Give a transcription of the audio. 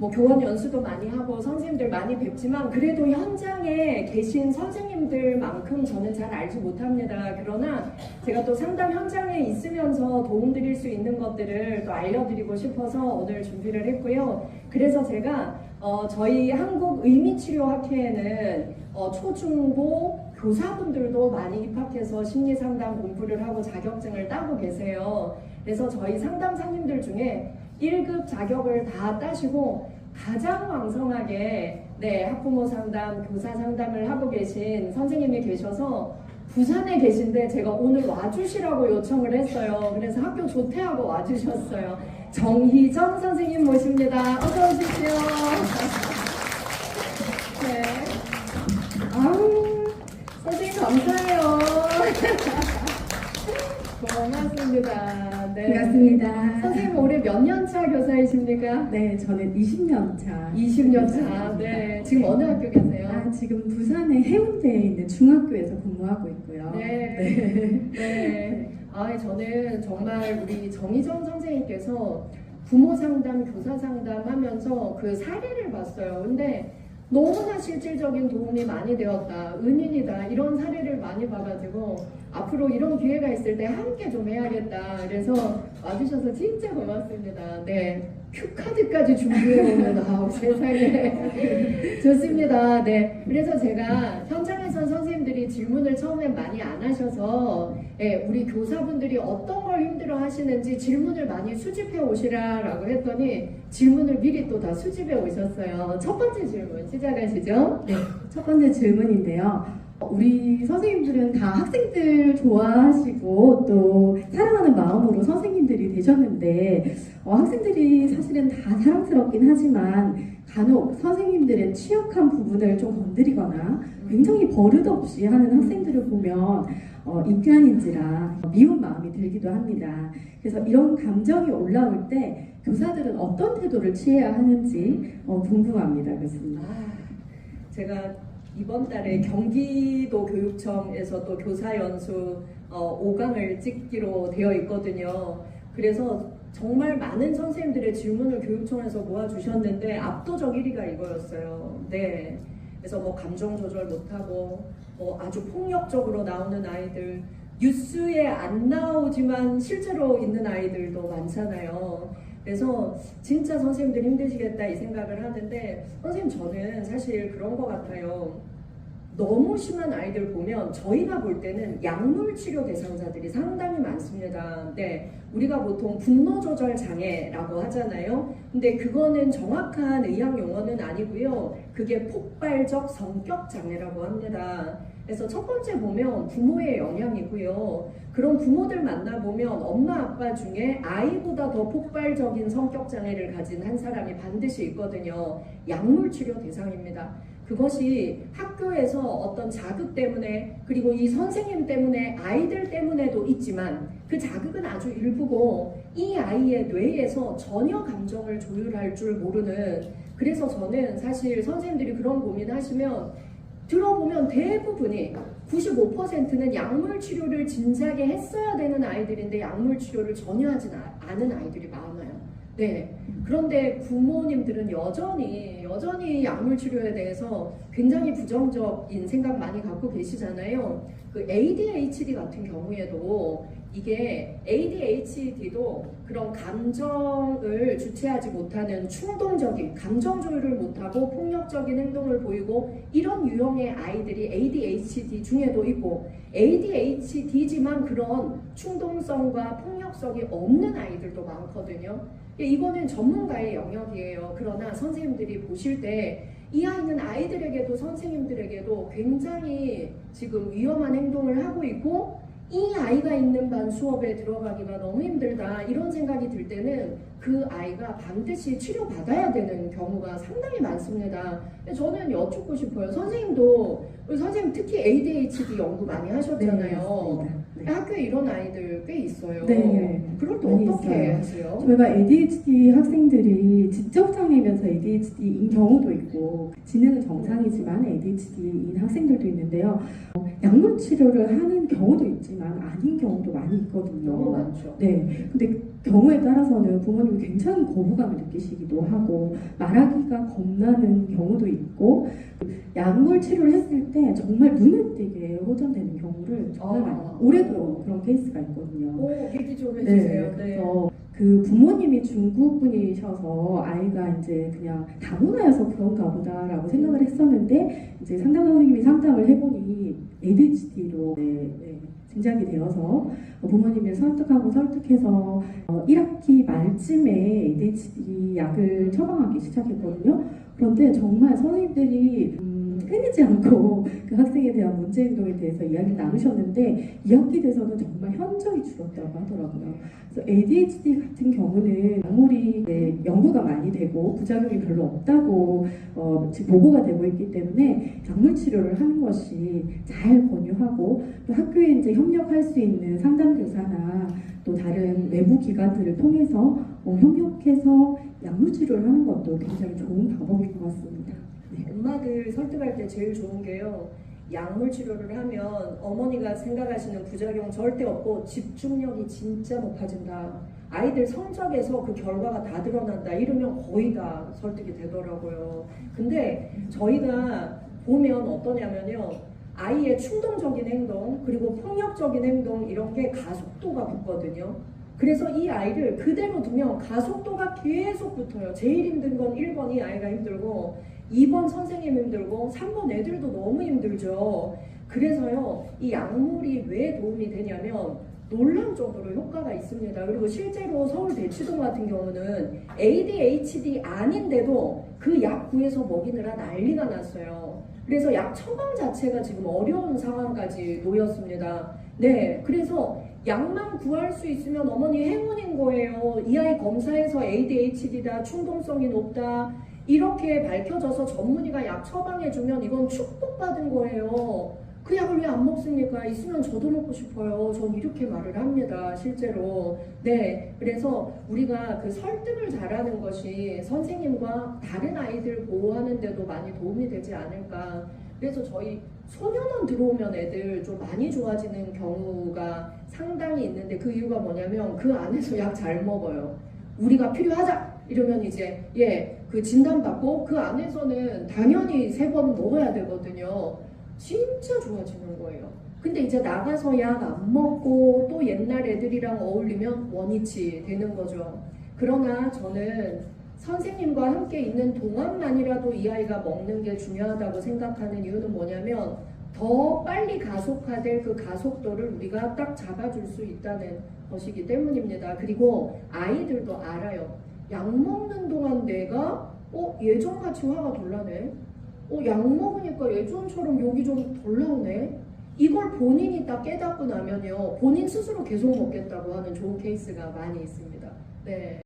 뭐 교원 연수도 많이 하고 선생님들 많이 뵙지만 그래도 현장에 계신 선생님들만큼 저는 잘 알지 못합니다. 그러나 제가 또 상담 현장에 있으면서 도움드릴 수 있는 것들을 또 알려드리고 싶어서 오늘 준비를 했고요. 그래서 제가 저희 한국의미치료학회에는 초중고 교사분들도 많이 입학해서 심리상담 공부를 하고 자격증을 따고 계세요. 그래서 저희 상담사님들 중에 1급 자격을 다 따시고 가장 왕성하게 학부모 상담, 교사 상담을 하고 계신 선생님이 계셔서 부산에 계신데 제가 오늘 와주시라고 요청을 했어요. 그래서 학교 조퇴하고 와주셨어요. 정희정 선생님 모십니다. 어서 오십시오. 네. 아우, 선생님 감사해요. 고맙습니다. 네. 반갑습니다. 선생님 올해 몇 년 차 교사이십니까? 네, 저는 20년 차. 20년 차. 네. 지금 어느 학교 계세요? 지금 부산의 해운대에 있는 중학교에서 근무하고 있고요. 네. 네. 저는 정말 우리 정희정 선생님께서 부모 상담, 교사 상담 하면서 그 사례를 봤어요. 근데 너무나 실질적인 도움이 많이 되었다. 은인이다. 이런 사례를 많이 봐가지고 앞으로 이런 기회가 있을 때 함께 좀 해야겠다. 그래서 와주셔서 진짜 고맙습니다. 네. 큐카드까지 준비해오는 세상에 좋습니다. 네. 그래서 제가 현장에서 선생님들이 질문을 처음엔 많이 안 하셔서 우리 교사분들이 어떤 걸 힘들어 하시는지 질문을 많이 수집해 오시라라고 했더니 질문을 미리 또 다 수집해 오셨어요. 첫 번째 질문 시작하시죠. 네, 첫 번째 질문인데요. 우리 선생님들은 다 학생들 좋아하시고 또 사랑하는 마음으로 선생님들이 되셨는데 학생들이 사실은 다 사랑스럽긴 하지만 간혹 선생님들의 취약한 부분을 좀 건드리거나 굉장히 버릇없이 하는 학생들을 보면 인간인지라 미운 마음이 들기도 합니다. 그래서 이런 감정이 올라올 때 교사들은 어떤 태도를 취해야 하는지 궁금합니다. 교수님. 제가 이번 달에 경기도 교육청에서 또 교사연수 5강을 찍기로 되어 있거든요. 그래서 정말 많은 선생님들의 질문을 교육청에서 모아주셨는데 압도적 1위가 이거였어요. 네. 그래서 뭐 감정 조절 못하고 아주 폭력적으로 나오는 아이들, 뉴스에 안 나오지만 실제로 있는 아이들도 많잖아요. 그래서 진짜 선생님들 힘드시겠다 이 생각을 하는데 선생님 저는 사실 그런 것 같아요. 너무 심한 아이들 보면 저희가 볼 때는 약물 치료 대상자들이 상당히 많습니다. 네, 우리가 보통 분노 조절 장애라고 하잖아요. 근데 그거는 정확한 의학 용어는 아니고요. 그게 폭발적 성격 장애라고 합니다. 그래서 첫 번째 보면 부모의 영향이고요. 그런 부모들 만나보면 엄마 아빠 중에 아이보다 더 폭발적인 성격 장애를 가진 한 사람이 반드시 있거든요. 약물 치료 대상입니다. 그것이 학교에서 어떤 자극 때문에 그리고 이 선생님 때문에 아이들 때문에도 있지만 그 자극은 아주 일부고 이 아이의 뇌에서 전혀 감정을 조율할 줄 모르는, 그래서 저는 사실 선생님들이 그런 고민하시면 들어보면 대부분이 95%는 약물 치료를 진작에 했어야 되는 아이들인데 약물 치료를 전혀 하지 않은 아이들이 많아요. 네. 그런데 부모님들은 여전히 약물 치료에 대해서 굉장히 부정적인 생각 많이 갖고 계시잖아요. 그 ADHD 같은 경우에도 이게 ADHD도 그런 감정을 주체하지 못하는 충동적인 감정 조율을 못하고 폭력적인 행동을 보이고 이런 유형의 아이들이 ADHD 중에도 있고 ADHD지만 그런 충동성과 폭력성이 없는 아이들도 많거든요. 이거는 전문가의 영역이에요. 그러나 선생님들이 보실 때 이 아이는 아이들에게도 선생님들에게도 굉장히 지금 위험한 행동을 하고 있고 이 아이가 있는 반 수업에 들어가기가 너무 힘들다 이런 생각이 들 때는 그 아이가 반드시 치료받아야 되는 경우가 상당히 많습니다. 저는 여쭙고 싶어요. 선생님도 우리 선생님 특히 ADHD 연구 많이 하셨잖아요. 네, 학교에 이런 아이들 꽤 있어요. 네, 그럴 때 많이 어떻게 있어요. 하세요? 저희가 ADHD 학생들이 지적장애면서 ADHD인 경우도 있고 지능은 정상이지만 ADHD인 학생들도 있는데요. 약물 치료를 하는 경우도 있지만 아닌 경우도 많이 있거든요. 너무 많죠. 네. 근데 경우에 따라서는 부모님이 굉장히 거부감을 느끼시기도 하고 말하기가 겁나는 경우도 있고 약물 치료를 했을 때 정말 눈에 띄게 호전되는 경우를 정말 많이 올해도 그런 케이스가 있거든요. 오, 얘기 좀 해주세요. 네. 그래서 그 부모님이 중국 분이셔서 아이가 이제 그냥 다문화여서 그런가 보다라고 생각을 했었는데 이제 상담 선생님이 상담을 해보니 ADHD로 증작이 되어서 부모님을 설득해서 1학기 말쯤에 ADHD 약을 처방하기 시작했거든요. 그런데 정말 선생님들이 끊이지 않고 그 학생에 대한 문제 행동에 대해서 이야기를 나누셨는데 2학기 돼서는 정말 현저히 줄었다고 하더라고요. 그래서 ADHD 같은 경우는 약물이 연구가 많이 되고 부작용이 별로 없다고 지금 보고가 되고 있기 때문에 약물 치료를 하는 것이 잘 권유하고 또 학교에 이제 협력할 수 있는 상담교사나 또 다른 외부 기관들을 통해서 협력해서 약물 치료를 하는 것도 굉장히 좋은 방법인 것 같습니다. 엄마들 설득할 때 제일 좋은 게요. 약물 치료를 하면 어머니가 생각하시는 부작용 절대 없고 집중력이 진짜 높아진다. 아이들 성적에서 그 결과가 다 드러난다. 이러면 거의 다 설득이 되더라고요. 근데 저희가 보면 어떠냐면요. 아이의 충동적인 행동 그리고 폭력적인 행동 이런 게 가속도가 붙거든요. 그래서 이 아이를 그대로 두면 가속도가 계속 붙어요. 제일 힘든 건 1번 이 아이가 힘들고 2번 선생님 힘들고 3번 애들도 너무 힘들죠. 그래서요. 이 약물이 왜 도움이 되냐면 놀라울 정도로 효과가 있습니다. 그리고 실제로 서울대치동 같은 경우는 ADHD 아닌데도 그 약 구해서 먹이느라 난리가 났어요. 그래서 약 처방 자체가 지금 어려운 상황까지 놓였습니다. 네, 그래서 약만 구할 수 있으면 어머니 행운인 거예요. 이 아이 검사에서 ADHD다, 충동성이 높다 이렇게 밝혀져서 전문의가 약 처방해주면 이건 축복받은 거예요. 그 약을 왜 안 먹습니까? 있으면 저도 먹고 싶어요. 전 이렇게 말을 합니다. 실제로. 네, 그래서 우리가 그 설득을 잘하는 것이 선생님과 다른 아이들 보호하는 데도 많이 도움이 되지 않을까. 그래서 저희 소년원 들어오면 애들 좀 많이 좋아지는 경우가 상당히 있는데 그 이유가 뭐냐면 그 안에서 약 잘 먹어요. 우리가 필요하다 이러면 이제 그 진단받고 그 안에서는 당연히 3번 먹어야 되거든요. 진짜 좋아지는 거예요. 근데 이제 나가서 약 안 먹고 또 옛날 애들이랑 어울리면 원위치 되는 거죠. 그러나 저는 선생님과 함께 있는 동안만이라도 이 아이가 먹는 게 중요하다고 생각하는 이유는 뭐냐면 더 빨리 가속화될 그 가속도를 우리가 딱 잡아줄 수 있다는 것이기 때문입니다. 그리고 아이들도 알아요. 약 먹는 동안 내가 예전같이 화가 덜 나네. 약 먹으니까 예전처럼 욕이 좀 덜 나오네. 이걸 본인이 딱 깨닫고 나면요. 본인 스스로 계속 먹겠다고 하는 좋은 케이스가 많이 있습니다. 네.